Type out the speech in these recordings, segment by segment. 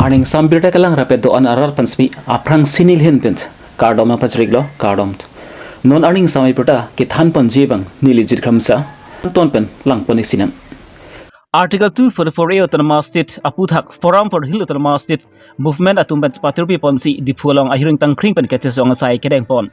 Aning sambirta kalang rapid doan arar panspi aprang sinil hin pint kardom na pachriglo kardom non aning samay purta kithan panjibang nilijit kramsa ton pen lang panisinam Article 244A Autonomous State Aputhak Forum for Hill Autonomous State Movement Atumban Paturpi Ponsi Dipulong Ahiring Tangkring Pen Katesong Asai Kedeng Pon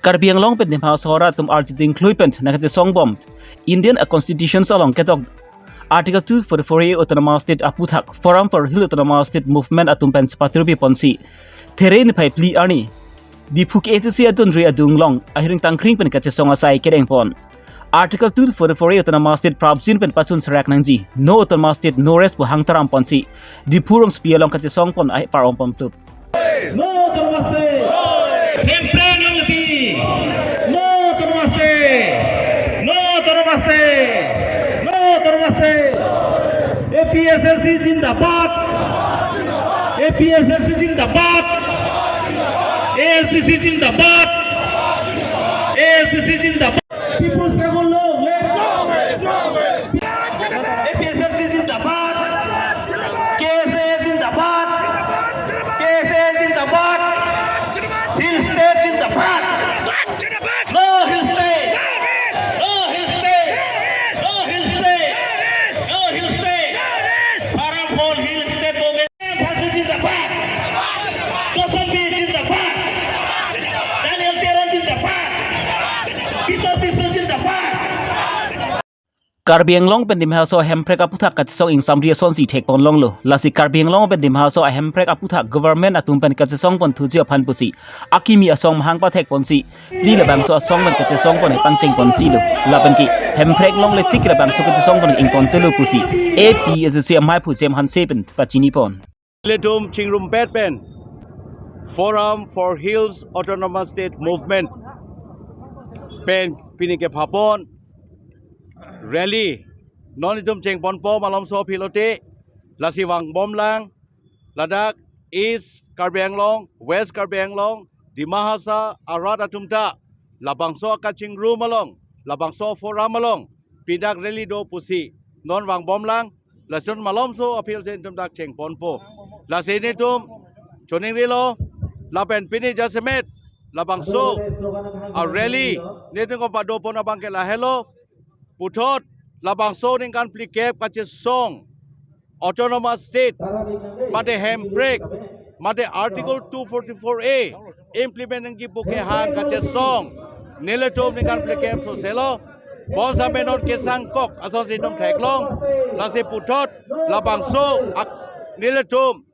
Karbiang Long Pen House Hora Tum Arjiting Kluipent Nakatesong Bomb Indian Constitution Salong Ketok Article 244A Autonomous State Aputhak Forum for Hill Autonomous State Movement Atumban Paturpi Ponsi Terrain Pai Pli Arni Dipuk ACC Adundri Adunglong Ahiring Tangkring Pen Katesong Asai Kedeng Pon Article 244 Autonomous State Prabjin pen pachun sarak nangji no autonomous state no rest bu hangtaram ponsi dipurong spialong kati songpon ai parong pom tup no autonomous state hempreng nangti no autonomous state no autonomous state no autonomous state APSLC जिंदाबाद APSLC जिंदाबाद ASDC जिंदाबाद ASDC जिंदाबाद People's struggle long, APSLC जिंदाबाद, KSA जिंदाबाद, KSA जिंदाबाद, Hill State जिंदाबाद, no Hill State, no Hill State, no Hill State, no Hill State, Forum for Hill State movement, फांसी जिंदाबाद, जोसन भी जिंदाबाद, Daniel Teron जिंदाबाद, Peter Tisu जिंदाबाद. Karbiang Long pen dimhaso hemprek aputhak katisong ing samria sonsi tek pon long lo lasi Karbiang Long pen dimhaso hemprek aputhak government atum pen katisong pon thuji phan pusi akimi asong mahang pa tek ponsi li la bangso asong pen katisong pon pangcheng ponsi lo laban ki hemprek long le tik la bangso katisong pon ing ton telu pusi AP as a mai phu jem han sepen pachini pon Letum Chingrum Petpen Forum for Hills Autonomous State Movement Pen Pinike Papon Rally Nonitum Cheng Ponpo Malam So Pilote Lasiwang Bomlang Ladakh East Karbiang Long West Karbiang Long Dimahasa Arada Tumta Labangso Kaching Room Along Labangso Forum Along Pindak Rally Do Pusi Non Wang Bomlang Lasun Malam So Appeal Centum Dak Cheng Ponpo Lasinitum Choning Rilo Lapen Pini Jasemet Labangso a rally Netung ko Pado po na bangke la hello Putot Labangso ning kan plikep kache song Autonomous State Mate handbrake Mate Article 244A Implement ng gipuke hang kache song Niletum ning kan plikep so selo Bon sa menon kesang kok ason situm teklong Lasi putot Labangso Niletum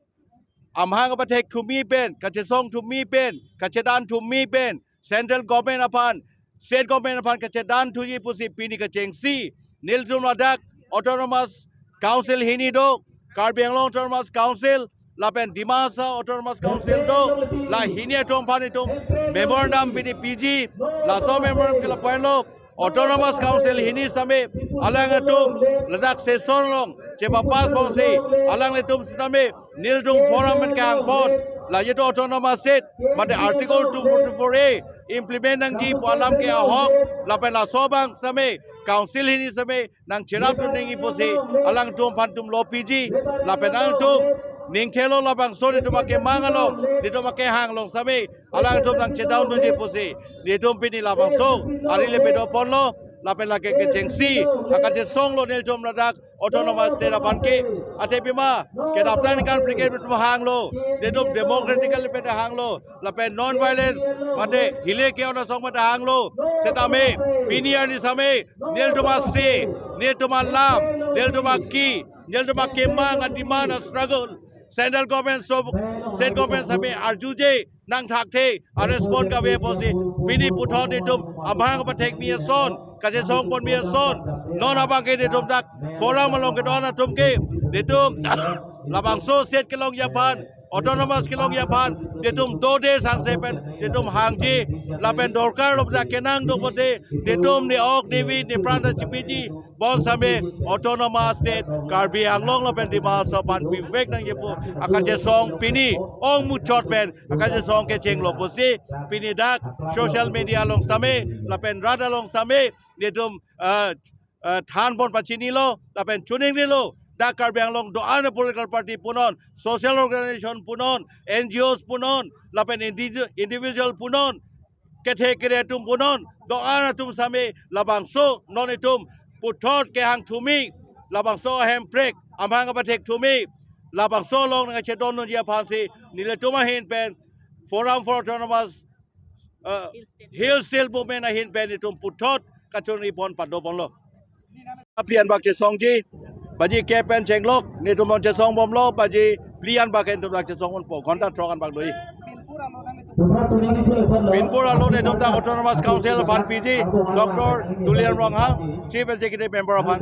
Amhang apatek to me pen, kachesong to me pen, kachedan to me pen, central government upon, state government upon kachedan to ye pusi pini kacheng si, Niltum Ladak, Autonomous Council Hinido, Karbiang Long Autonomous Council, Lapen Dimasa Autonomous Council do, La Hiniatum Panitum, Memorandum Pini PG, La So Memorandum Kilapuelo, Autonomous Council Hini Same, Alangatum, Ladak Sesonlong, Chepapas Ponsi, Alang Letum Sitame, Nildung Forum and Kangpon, La Yeto Autonomous State, Mate Article 244A, Implement ng G Palam ke Ahok, Lapen La Sobang Same, Council Hini Same, Nang Chirap Tuning Ipusi, Alang Tum Pantum Lo PG, Lapen Ang Tum, Ning Kelo Labang So dito make Mangalong, dito make Hanglong Same, Alang Tum Nang Chedaw Tuning Ipusi, dito Pini Labang So, Arile Pedo Ponlo, Lapen lake ke jengsi akan je song lo nel jom ladak autonomous state apan ke ate bima ke daptan kan brigade mit hang lo de dom democratical pe hang lo lapen non violence mate hile ke ona song mate hang lo setame pinier ni same nel doma se nel doma lam nel doma ki nel doma kemang adimana struggle central government so state government same arjuje nang thakte respond ka we posi pini puthot ditum amhang patek mi son kaje song pon mi son non abang ke ditum dak forum along ke dona tum ke ditum labang so state ke long Japan autonomous ke long Japan ditum dode sang sepen ditum hangji lapen dorkar lob dak kenang do pote ditum ni ok divi ni pranda chipiji bon same autonomous state Karbiang Long lapen di masa pan bivek nang yepu akan je song pini ong muchot pen akan je song ke cheng lo posi pini dak social media long same lapen rada long same ditum than bon pachini lo lapen chuning lo da Karbi Anglong do an political party punon social organization punon NGOs punon lapen individual punon kethe kreatum punon do an tum same labang so non itum puthot ke hang thumi labang so hem prek amhang abatek thumi labang so long nga chedon no dia phansi niletuma hin pen forum for autonomous hill still movement a hin pen itum puthot kachoni pon pado ponlo plian bak che songji baji kepen chenglok ni tumon che song bomlo baji plian bak en tum bak che song on po gonta trokan bak doi Pinpur alone ne tum ta autonomous council ban pg Dr. Tulian Ronghang chief executive member of han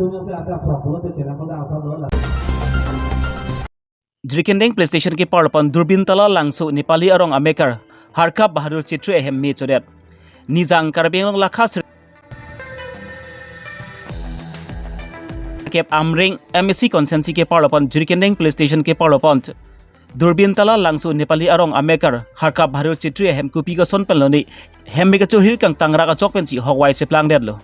Drikendeng PlayStation ke parpan Durbin Tala Langsu Nepali Arong Amekar Harkap Bahadur Chitru Ehem Me Chodet Nizang Karbeng Lakhas Kep Amring MSC Consensi ke parpan Drikendeng PlayStation ke parpan Durbin Tala Langsu Nepali Arong Amekar Harkap Bahadur Chitru Ehem Kupi Gason Peloni Hem Mega Chuhir Kang Tangra Ka Chokpensi Hawai Seplang Dedlo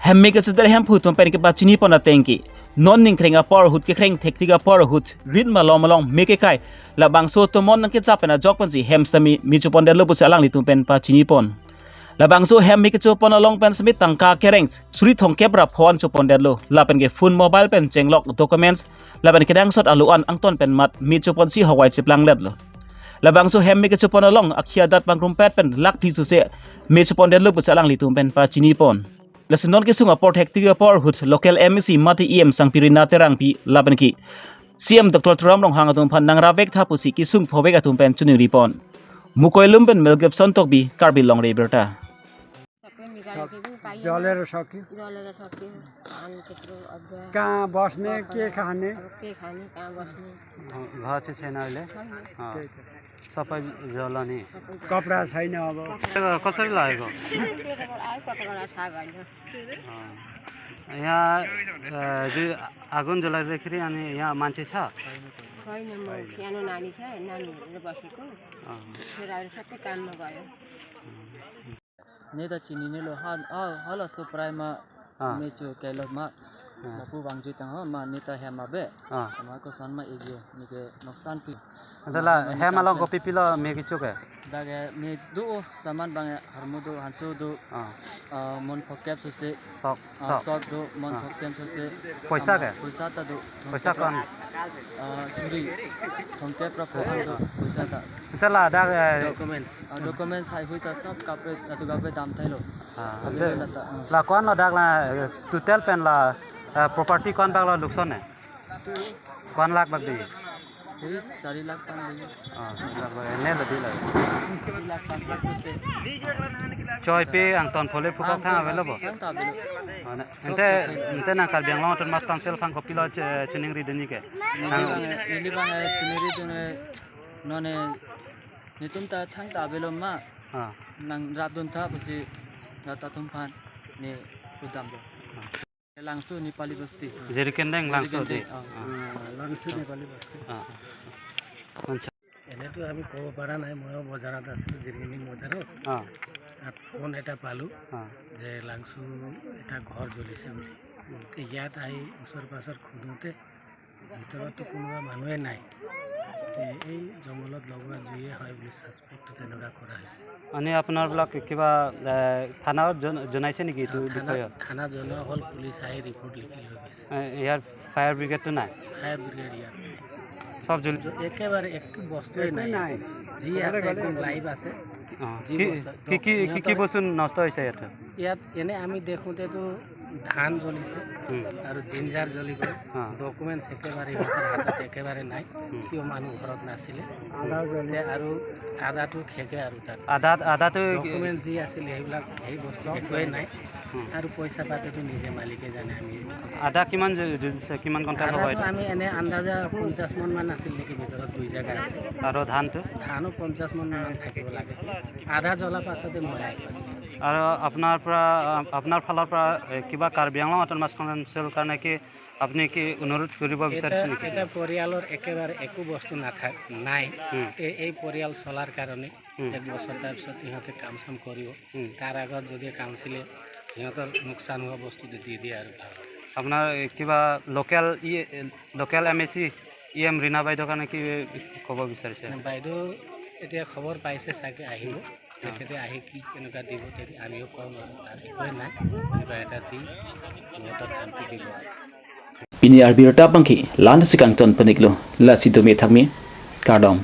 Hemme ke sedar hem phutom pen ke bachini pona tengki non ning krenga por hut ke kreng thektiga por hut rin malong meke kai la bangso to mon nang ke chapena jokpan si hem stami mi chupon de lobu salang litum pen pachini pon la bangso hem meke chupon along pen smit tangka kereng suri thong kebra phone chupon de lo la pen ke phone mobile pen chenglok documents la pen ke dang sot aluan angton pen mat mi chupon si hawai chiplang let lo la bangso hem meke chupon along akhia dat bangrum pet pen lak phi su se mi chupon de lobu salang litum pen pachini pon Lesenon ke sunga port hektiga por hut local MEC mati EM sangpirina terang pi laban ki CM Dr. Turam Rong hangatum phan nangra vek thapusi ki sung phobek atum pen chunu ripon mukoilum pen melgep sontok bi karbi long reberta जलेर सक्यो कहाँ बस्ने के खाने घर चाहिँ छैन अहिले सबै जलाउने कपडा छैन अब कसरी लागेको यहाँ आगो जलाइँदाखेरि अनि यहाँ मान्छे छ छैन म सानो नानी छ नानी हेरेर बसेको फेरि आएर सबै काममा गयो नेता चिनिने लो हल सुप्राइमा मेचो कैलमा मपु बांगजी तंग मा नेता हेमा बे माको सनमा एगियो निके नुकसान पि दला हेमा लो गोपी पिलो मेगी चोके दागे मे दो सामान बांगे हरमुदो हांसो दो मन फकेप सुसे सक दो मन फकेप सुसे पैसा के पैसा त दो पैसा कम सुरी फकेप र फोन दो पैसा त दला दा डॉक्यूमेंट्स हाई हुई त सब कापरे अतु कापरे दाम थैलो ला कोन ला दागला टोटल पेन ला प्रॉपर्टी कोन बागला लुक्सन है कोन लाख बाग दी 4 लाख पान दी ने ल दिला 4 लाख 5 लाख से चोय पे अंतन फोले फुका था अवेलेबल एंते ना कर बेंगलो टन मास काउंसिल फांग कपिलो चनिंग री दनी के निली बांगे चनिरी दने नने नितुम ता थांग ता बेलो मा nang radun tha pasi rata tumpan ne udam do langsung Nepali basti Jerikendeng langsung di langsung Nepali basti এনেতো আমি ক'ব পৰা নাই মই বজাৰত আছিলোঁ জিৰগিনি বজাৰত ফোন এটা পালোঁ যে লাংচু এটা ঘৰ জ্বলিছে বুলি ইয়াত আহি ওচৰ পাছৰ খুন্দোতে ভিতৰতো কোনোবা মানুহে নাই এই জংঘলত লগোৱা জুয়ে হয় বুলি সাসপেক্ট তেনেকুৱা কৰা হৈছে अनि আপোনাৰ ব্লক কিবা থানাত জনাইছে নেকি এইটো বিষয়ে থানা জনোৱা হ'ল পুলিচ আহি ৰিপৰ্ট লিখি লৈ গৈছে ইয়াৰ ফায়াৰ ব্ৰিগেডটো নাই ফায়াৰ ব্ৰিগেড ইয়াত সব জ্বলি একেবাৰে এক বস্তুৱে নাই যি আছে একদম লাইভ আছে কি বস্তু নষ্ট হৈছে ইয়াত এনে আমি দেখোঁতেতো ধান জ্বলিছে আৰু জিঞ্জাৰ জ্বলি গ'ল ডকুমেণ্টছ একেবাৰে হাতত একেবাৰে নাই কিয় মানুহ ঘৰত নাছিলে আৰু আদাটো খেকে আৰু তাত আদাটো ডকুমেণ্ট যি আছিলে সেইবিলাক সেই বস্তু একোৱেই নাই আৰু পইচা পাতিটো নিজে মালিকে জানে আমি আদা কিমান ঘণ্টা হ'ব আমি এনে আন্দাজা 50 মন মান আছিল নেকি ভিতৰত দুই জাগা আছে আৰু ধানো 50 মন মান থাকিব লাগে আধা জ্বলা পাছতে মই আৰু আপোনাৰ ফালৰ পৰা কিবা কাৰ্বি আংলং অট'নমাছ কাউন্সিলৰ কাৰণে কি আপুনি কি অনুৰোধ কৰিব বিচাৰিছে নেকি? এটা পৰিয়ালৰ একেবাৰে একো বস্তু নাই এই পৰিয়াল চলাৰ কাৰণে 1 বছৰ তাৰপিছত ইহঁতে কাম চাম কৰিব তাৰ আগত যদি কাউন্সিলে সিহঁতৰ লোকচান হোৱা বস্তু দি দিয়ে আৰু ভাল আপোনাৰ কিবা লোকেল MAC EM ৰীণা বাইদেউৰ কাৰণে কি ক'ব বিচাৰিছে? বাইদেউ এতিয়া খবৰ পাইছে চাগে আহিব তেখেতে আহি কি কেনেকুৱা দিব তেতিয়া আমিও কম আৰু তাৰ একোৱে নাই কিবা এটা দি সিহঁতৰ শান্তি দিব Ini arbirata pangki lan sikang ton peniklo la sidomi thakmi kardom